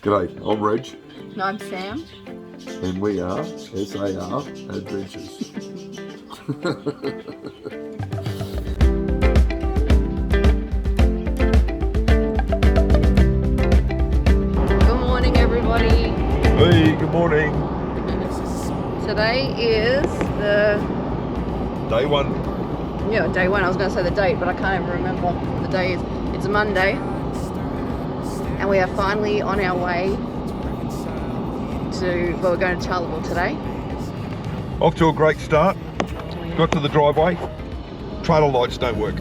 G'day, I'm Reg, And I'm Sam. and we are S.A.R. Adventures. Good morning, everybody. Hey, good morning. Today is the Day one. day one. I was going to say the date, but I can't even remember what the day is. It's a Monday, and we are finally on our way to. Well, we're going to Charleville today. Off to a great start. Got to the driveway. Trailer lights don't work,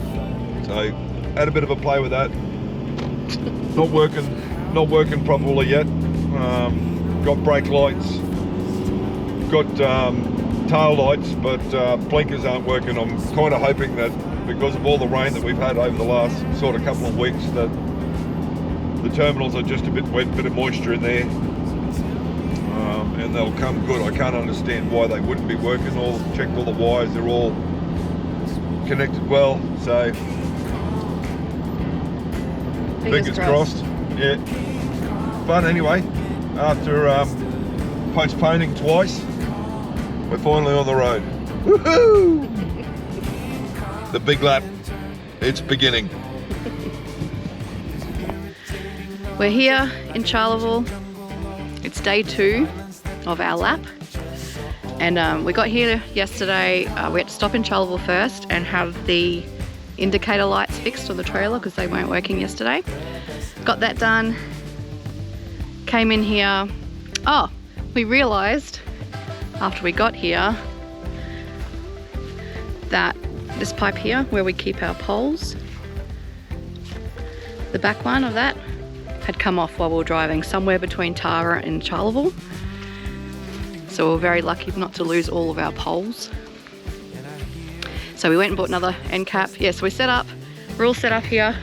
so had a bit of a play with that. Not working properly yet. Got brake lights. Got tail lights, but blinkers aren't working. I'm kind of hoping that because of all the rain that we've had over the last sort of couple of weeks, that the terminals are just a bit wet, bit of moisture in there, and they'll come good. I can't understand why they wouldn't be working. Checked all the wires, they're all connected well, so fingers crossed. Yeah, but anyway, after postponing twice, we're finally on the road. Woohoo! The big lap, it's beginning. We're here in Charleville. It's day 2 of our lap, and we got here yesterday. We had to stop in Charleville first and have the indicator lights fixed on the trailer because they weren't working yesterday. Got that done. Came in here. Oh, we realised after we got here that this pipe here where we keep our poles, the back one of that had come off while we were driving somewhere between Tara and Charleville. So we were very lucky not to lose all of our poles. So we went and bought another end cap. Yeah, so we're all set up here.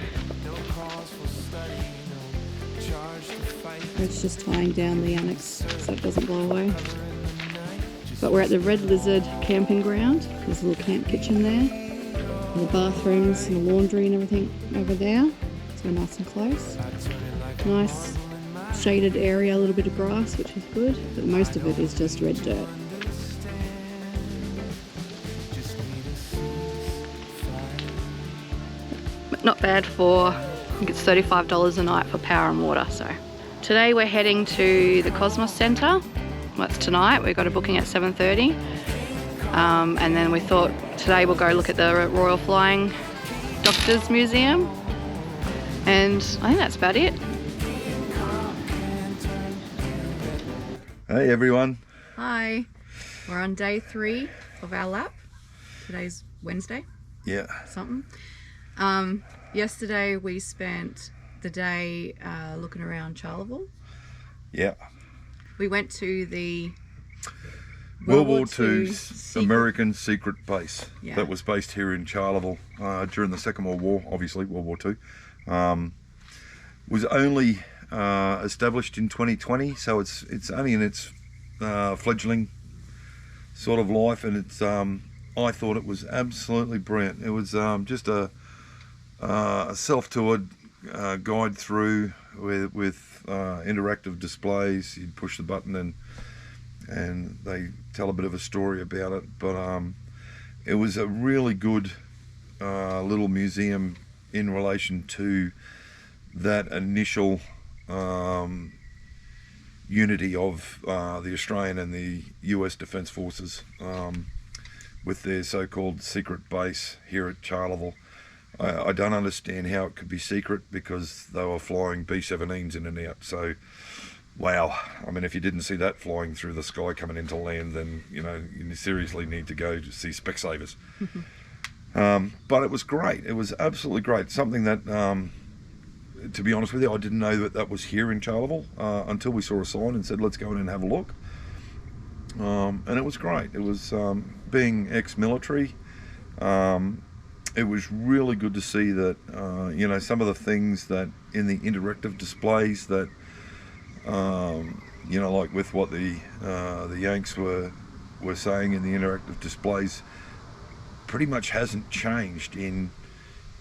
It's just tying down the annex so it doesn't blow away. But we're at the Red Lizard camping ground. There's a little camp kitchen there. And the bathrooms and the laundry and everything over there. So we're nice and close. Nice shaded area, a little bit of grass, which is good. But most of it is just red dirt. But not bad for, I think it's $35 a night for power and water. So today we're heading to the Cosmos Centre. That's tonight. We've got a booking at 7:30, and then we thought today we'll go look at the Royal Flying Doctors Museum, and I think that's about it. Hey everyone. Hi, we're on day 3 of our lap. Today's Wednesday. Yeah. Something. Yesterday we spent the day looking around Charleville. Yeah. We went to the World War II American secret base that was based here in Charleville during the Second World War, obviously, World War II. Was only established in 2020, so it's only in its fledgling sort of life, and it's I thought it was absolutely brilliant. It was just a self-toured guide through with interactive displays. You'd push the button and they tell a bit of a story about it, but it was a really good little museum in relation to that initial unity of the Australian and the US Defence Forces with their so-called secret base here at Charleville. I don't understand how it could be secret because they were flying B-17s in and out. So, wow. I mean, if you didn't see that flying through the sky coming into land, then, you know, you seriously need to go to see Specsavers. But it was great. It was absolutely great. Something that, to be honest with you, I didn't know that was here in Charleville until we saw a sign and said, let's go in and have a look. And it was great. It was, being ex-military, it was really good to see that, you know, some of the things that in the interactive displays that, you know, like with what the Yanks were saying in the interactive displays, pretty much hasn't changed in,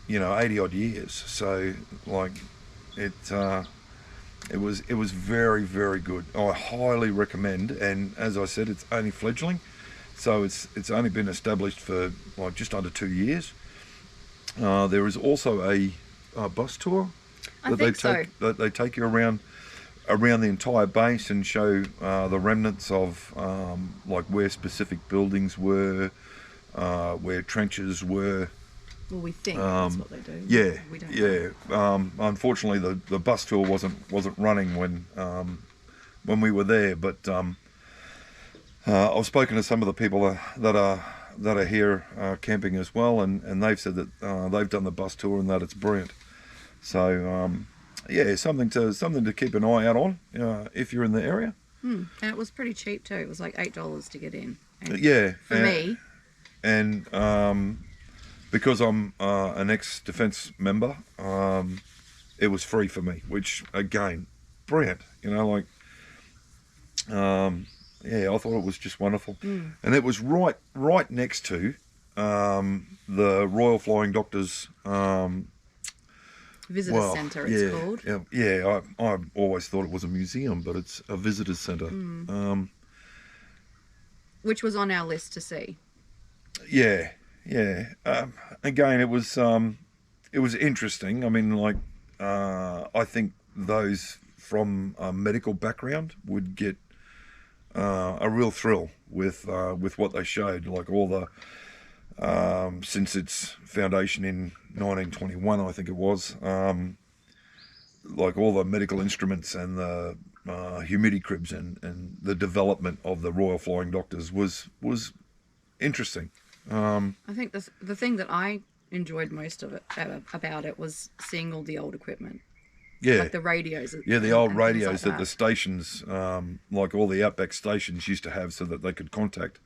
you know, 80 odd years. So like it It was very, very good. I highly recommend. And as I said, it's only fledgling, so it's only been established for like just under 2 years. There is also a bus tour I think so. that they take you around the entire base and show the remnants of like where specific buildings were, where trenches were. Well, we think that's what they do. Yeah, We don't yeah. know. Unfortunately, the bus tour wasn't running when we were there. But I've spoken to some of the people that are here camping as well, and they've said that they've done the bus tour and that it's brilliant. So yeah, something to keep an eye out on if you're in the area. And it was pretty cheap too. It was like $8 to get in. And Yeah, for me. And because I'm an ex-defence member, it was free for me, which again, brilliant. Like, yeah, I thought it was just wonderful, and it was right next to the Royal Flying Doctors Visitor Centre, it's called. Yeah. I always thought it was a museum, but it's a visitors centre. Which was on our list to see. Yeah. Again, it was interesting. I mean, like, I think those from a medical background would get a real thrill with what they showed. Like all the since its foundation in 1921, I think it was. Like all the medical instruments and the humidity cribs and the development of the Royal Flying Doctors was interesting. I think the thing that I enjoyed most of it about it was seeing all the old equipment. Yeah, like the radios. Yeah, the old and radios like that the stations, like all the outback stations, used to have, so that they could contact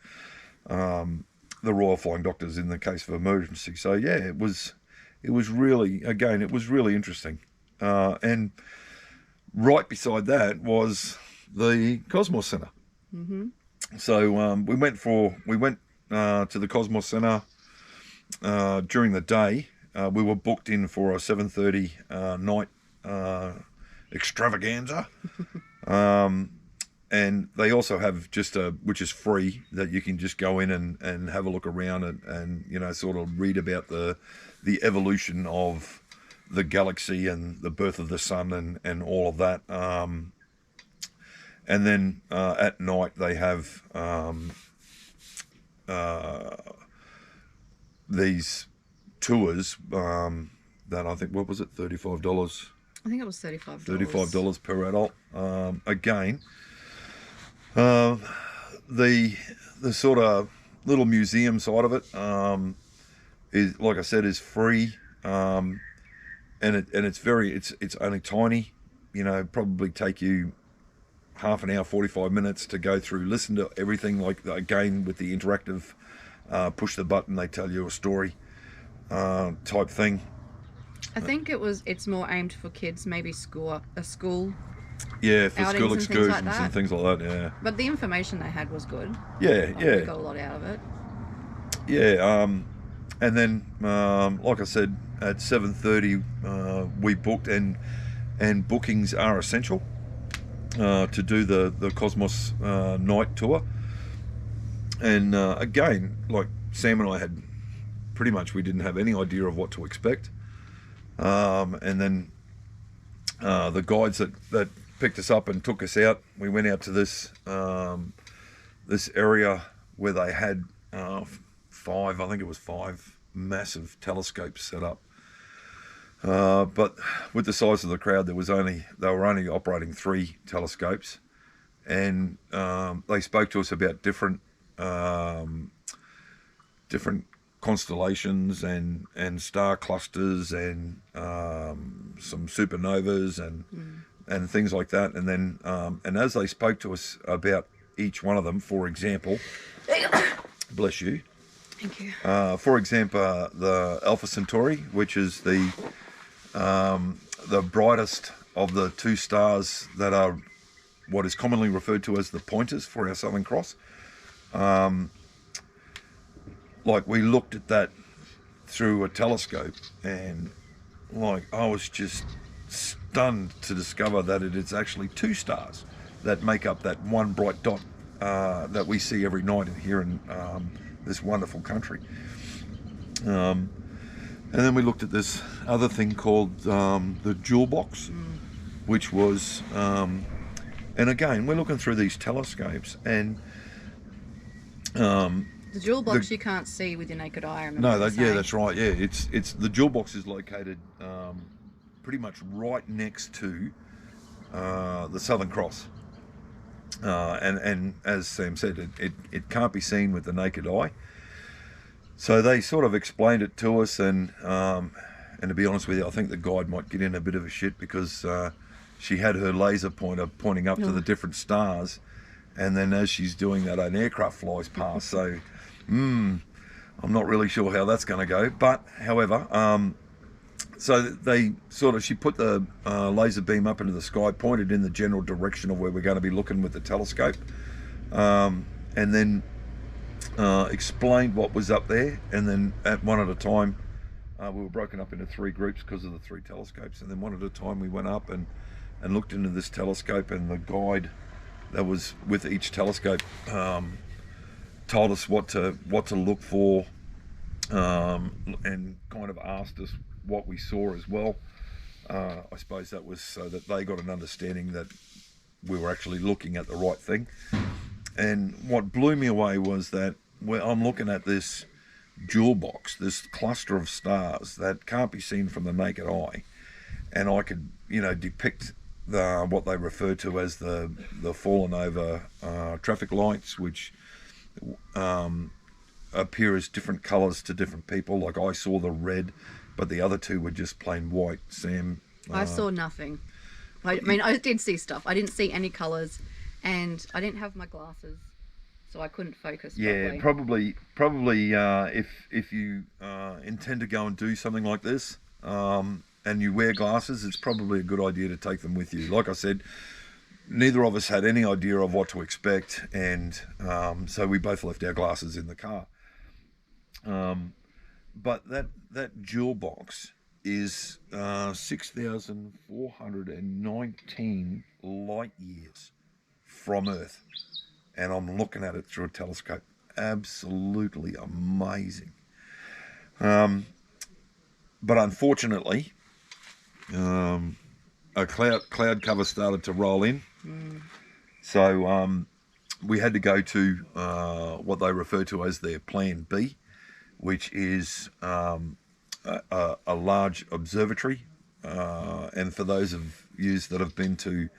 the Royal Flying Doctors in the case of emergency. So yeah, it was really, again, it was really interesting. And right beside that was the Cosmos Centre. So we went to the Cosmos Centre during the day. We were booked in for a 7:30 night extravaganza. And they also have just which is free, that you can just go in and have a look around and sort of read about the evolution of the galaxy and the birth of the sun and all of that. And then at night they have these tours that I think, what was it, $35? I think it was $35. $35 per adult. Again, the sort of little museum side of it is, like I said, is free, and it's only tiny. Probably take you half an hour, 45 minutes to go through, listen to everything, like, again, with the interactive push the button, they tell you a story type thing. I think it's more aimed for kids, maybe a school. Yeah, for outings school and excursions and things like that. Yeah. But the information they had was good. Yeah. We got a lot out of it. Yeah. And then, like I said, at 7:30 we booked, and bookings are essential to do the Cosmos night tour. And again, like Sam and I had pretty much, we didn't have any idea of what to expect. And then the guides that picked us up and took us out, we went out to this area where they had five massive telescopes set up. But with the size of the crowd, they were only operating 3 telescopes, and they spoke to us about different constellations and star clusters and some supernovas and things like that. And then and as they spoke to us about each one of them, for example, bless you. Thank you. For example, the Alpha Centauri, which is the brightest of the 2 stars that are what is commonly referred to as the pointers for our Southern Cross. Like, we looked at that through a telescope, and like, I was just stunned to discover that it is actually 2 stars that make up that one bright dot that we see every night here in this wonderful country. And then we looked at this other thing called the jewel box, which was, and again, we're looking through these telescopes, and the jewel box you can't see with your naked eye. I remember no, you yeah, saying. that's right. Yeah, it's the jewel box is located pretty much right next to the Southern Cross, and as Sam said, it can't be seen with the naked eye. So they sort of explained it to us, and to be honest with you, I think the guide might get in a bit of a shit because she had her laser pointer pointing up to the different stars, and then as she's doing that, an aircraft flies past. So, I'm not really sure how that's going to go. But, however, so she put the laser beam up into the sky, pointed in the general direction of where we're going to be looking with the telescope, and then explained what was up there, and then at one at a time, we were broken up into 3 groups because of the 3 telescopes, and then one at a time we went up and looked into this telescope, and the guide that was with each telescope told us what to look for, and kind of asked us what we saw as well. I suppose that was so that they got an understanding that we were actually looking at the right thing. And what blew me away was that I'm looking at this jewel box, this cluster of stars that can't be seen from the naked eye, and I could, depict what they refer to as the fallen over traffic lights, which appear as different colours to different people. Like I saw the red, but the other 2 were just plain white. Sam, I saw nothing. I mean, I did see stuff. I didn't see any colours, and I didn't have my glasses, so I couldn't focus properly. Probably if you intend to go and do something like this, and you wear glasses, it's probably a good idea to take them with you. Like I said, neither of us had any idea of what to expect, and so we both left our glasses in the car. But that jewel box is 6,419 light years from Earth, and I'm looking at it through a telescope. Absolutely amazing. But unfortunately, a cloud cover started to roll in, so we had to go to what they refer to as their Plan B, which is a large observatory. And for those of you that have been to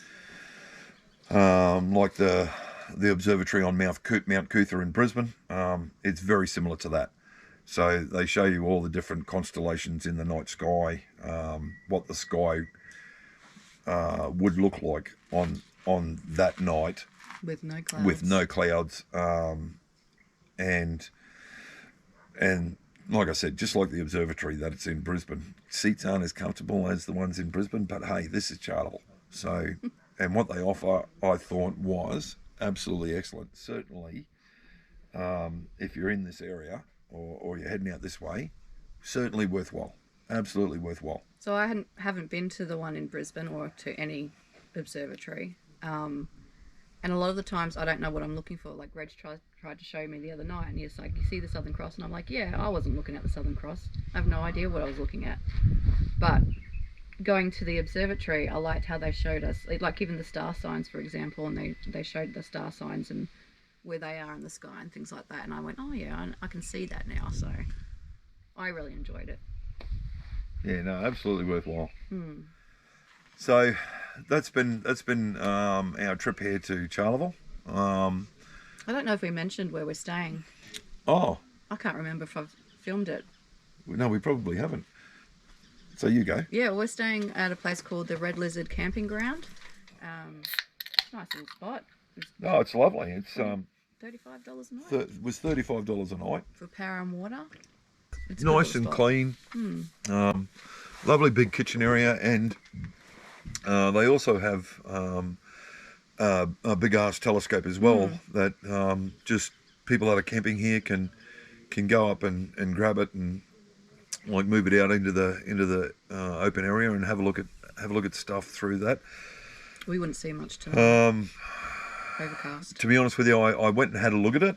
like the observatory on Mount Cootha in Brisbane, it's very similar to that. So they show you all the different constellations in the night sky, what the sky would look like on that night with no clouds. And like I said, just like the observatory that it's in Brisbane, seats aren't as comfortable as the ones in Brisbane, but hey, this is Charleville. So, and what they offer, I thought, was absolutely excellent. Certainly, if you're in this area or you're heading out this way, certainly worthwhile. Absolutely worthwhile. So I haven't been to the one in Brisbane or to any observatory. And a lot of the times I don't know what I'm looking for. Like Reg tried to show me the other night, and he's like, "You see the Southern Cross?" And I'm like, "Yeah, I wasn't looking at the Southern Cross. I have no idea what I was looking at." But going to the observatory, I liked how they showed us, like even the star signs, for example, and they showed the star signs and where they are in the sky and things like that. And I went, "Oh yeah, I can see that now." So I really enjoyed it. Yeah, no, absolutely worthwhile. So that's been our trip here to Charleville. I don't know if we mentioned where we're staying. Oh, I can't remember if I've filmed it. No, we probably haven't. So you go. Yeah, we're staying at a place called the Red Lizard Camping Ground. Nice little spot. Oh, it's lovely. It's $35 a night. It was $35 a night. For power and water. It's nice and clean. Lovely big kitchen area, and they also have a big ass telescope as well that just people that are camping here can go up and grab it and like move it out into the open area and have a look at have a look at stuff through that. We wouldn't see much tonight. Overcast. To be honest with you, I went and had a look at it,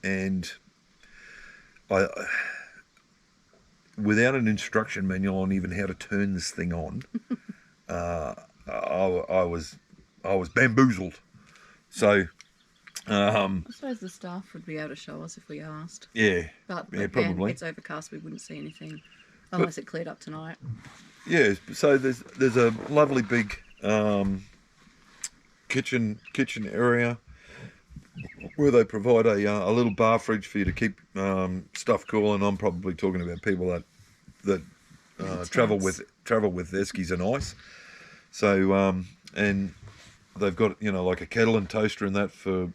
and I, without an instruction manual on even how to turn this thing on, I was bamboozled. So, I suppose the staff would be able to show us if we asked. yeah, But yeah, probably. it's overcast. We wouldn't see anything unless it cleared up tonight. Yeah, so there's a lovely big kitchen area where they provide a little bar fridge for you to keep stuff cool. And I'm probably talking about people that travel with eskies and ice. So and they've got like a kettle and toaster and that for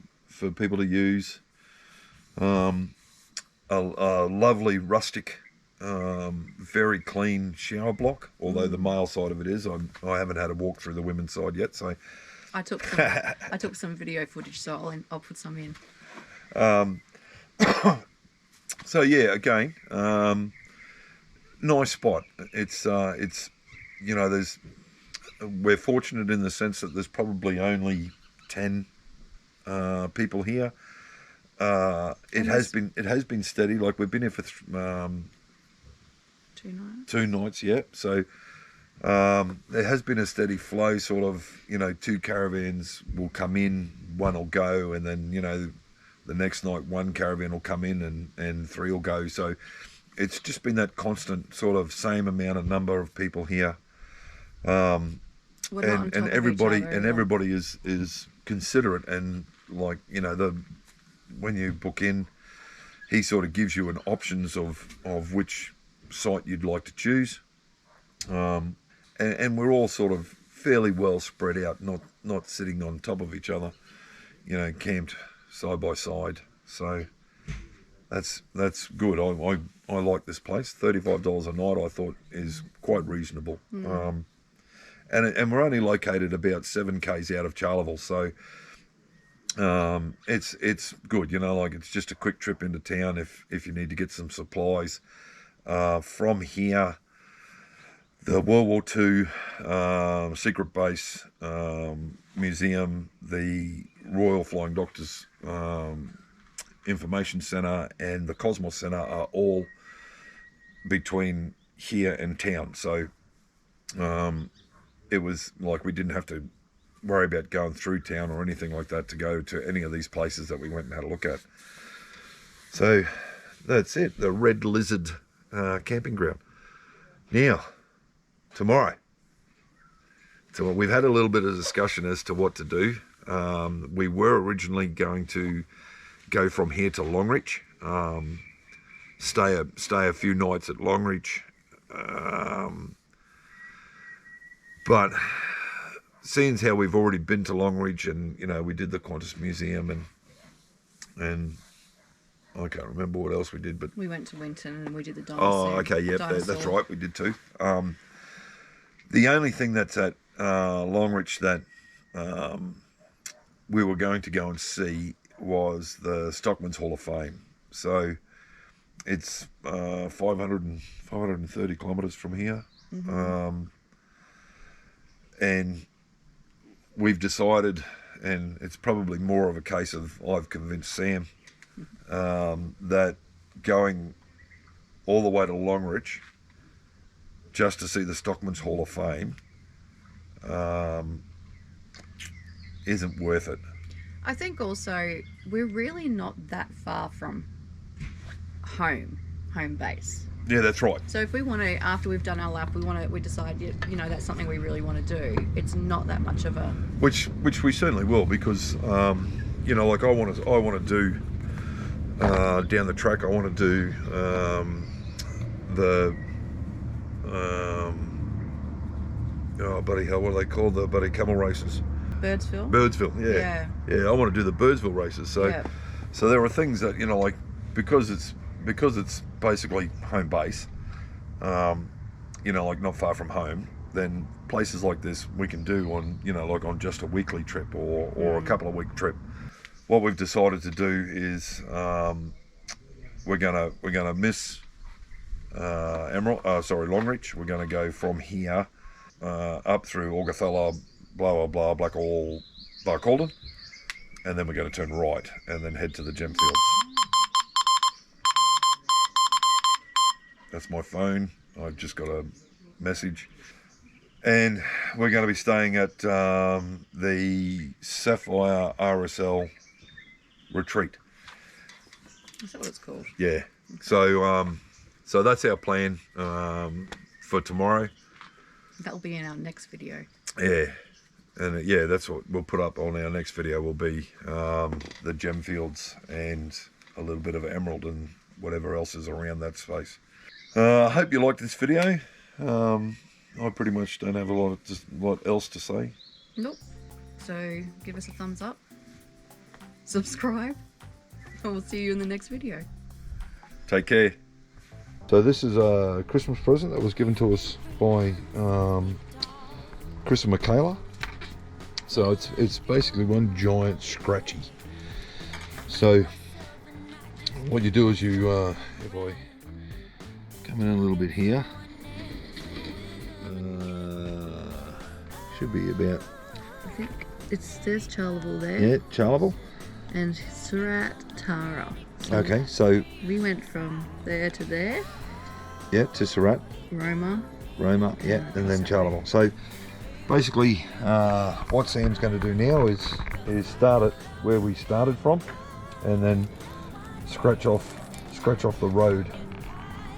people to use. A lovely rustic, very clean shower block. Although the male side of it is, I haven't had a walk through the women's side yet. So I took some video footage, so I'll put some in. So yeah, again, nice spot. It's we're fortunate in the sense that there's probably only 10 people here. It has been steady. Like we've been here for 2 nights. 2 nights, yeah. So there has been a steady flow. Sort of, 2 caravans will come in, 1 will go, and then the next night 1 caravan will come in and 3 will go. So it's just been that constant sort of same amount of number of people here. And everybody is considerate, and like when you book in, he sort of gives you an options of which site you'd like to choose, and we're all sort of fairly well spread out, not sitting on top of each other, camped side by side. So that's good. I like this place. $35 a night I thought is quite reasonable. And we're only located about 7 k's out of Charleville, so it's good. Like it's just a quick trip into town if you need to get some supplies. From here, the World War II secret base museum, the Royal Flying Doctors Information Centre, and the Cosmos Centre are all between here and town. So it was like we didn't have to worry about going through town or anything like that to go to any of these places that we went and had a look at. So that's it, the Red Lizard camping ground. Now, tomorrow. So we've had a little bit of discussion as to what to do. We were originally going to go from here to Longreach, stay a few nights at Longreach, but seeing as how we've already been to Longreach and we did the Qantas Museum and I can't remember what else we did, but we went to Winton and we did the dinosaur. Oh, okay, yeah, that's right, we did too. The only thing that's at Longreach that we were going to go and see was the Stockman's Hall of Fame. So it's 530 kilometres from here. And we've decided, and it's probably more of a case of I've convinced Sam, that going all the way to Longreach just to see the Stockman's Hall of Fame isn't worth it. I think also we're really not that far from home base. Yeah, that's right. So if we want to, after we've done our lap, we decide, that's something we really want to do. It's not that much of a... Which we certainly will, because, like I want to do, down the track, I want to do what are they called? The buddy camel races. Birdsville, yeah. Yeah, I want to do the Birdsville races. So, so there are things that, like, because it's basically home base, like not far from home, then places like this we can do on, like on just a weekly trip or a couple of week trip. What we've decided to do is we're gonna miss Longreach. We're gonna go from here up through Augathella, blah blah blah, Blackall, Barcaldine, and then we're going to turn right and then head to the gem fields. That's my phone. I've just got a message. And we're going to be staying at the S.A.R RSL retreat. Is that what it's called? Yeah. So so that's our plan for tomorrow. That'll be in our next video. Yeah. And yeah, that's what we'll put up on our next video will be the gem fields and a little bit of emerald and whatever else is around that space. I hope you liked this video. I pretty much don't have a lot else to say. Nope. So give us a thumbs up, subscribe, and we'll see you in the next video. Take care. So this is a Christmas present that was given to us by Chris and Michaela. So it's basically one giant scratchy. So what you do is you, if I come in a little bit here, should be about, I think there's Charleville there. yeah, Charleville. And Surat, Tara. So Okay, so we went from there to there. yeah, to Surat, Roma. yeah, and then Charleville. So basically, what Sam's going to do now is start it where we started from, and then scratch off the road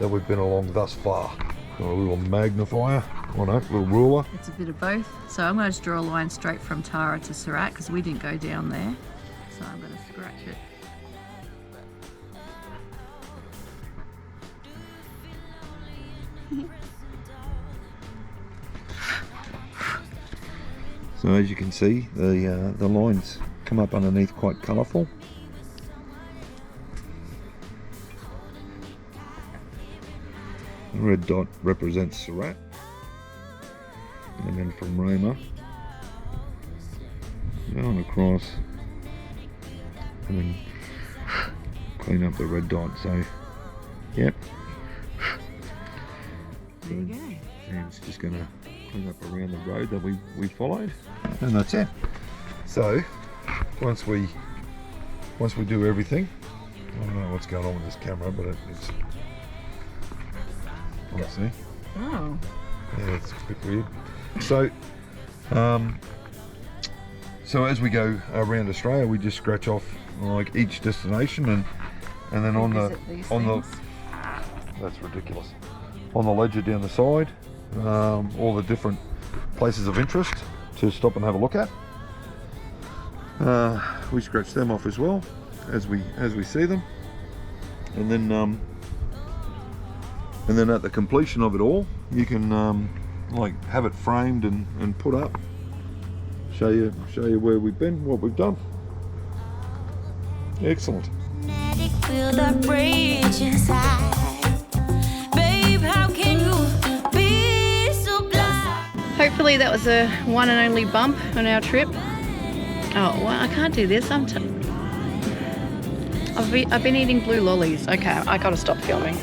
that we've been along thus far. Got a little magnifier, or no, little ruler. It's a bit of both. So I'm going to just draw a line straight from Tara to Surat because we didn't go down there. So I'm going to scratch it. So as you can see, the lines come up underneath quite colourful. The red dot represents Surat, and then from Roma going across and then clean up the red dot. So yep, There you go. Sam's just going to clean up around the road that we followed, and that's it. So once we do everything, I don't know what's going on with this camera, but it's honestly, Oh. yeah, it's a bit weird. So so as we go around Australia, we just scratch off like each destination, and then on the that's ridiculous, on the ledger down the side, all the different places of interest to stop and have a look at. We scratch them off as well as we see them, and then at the completion of it all, you can like have it framed and put up, show you where we've been, what we've done. Excellent. Feel that rage inside. Babe, how can you be so blind? Hopefully that was a one and only bump on our trip. Oh, well, I can't do this. I've been eating blue lollies. Okay, I gotta stop filming.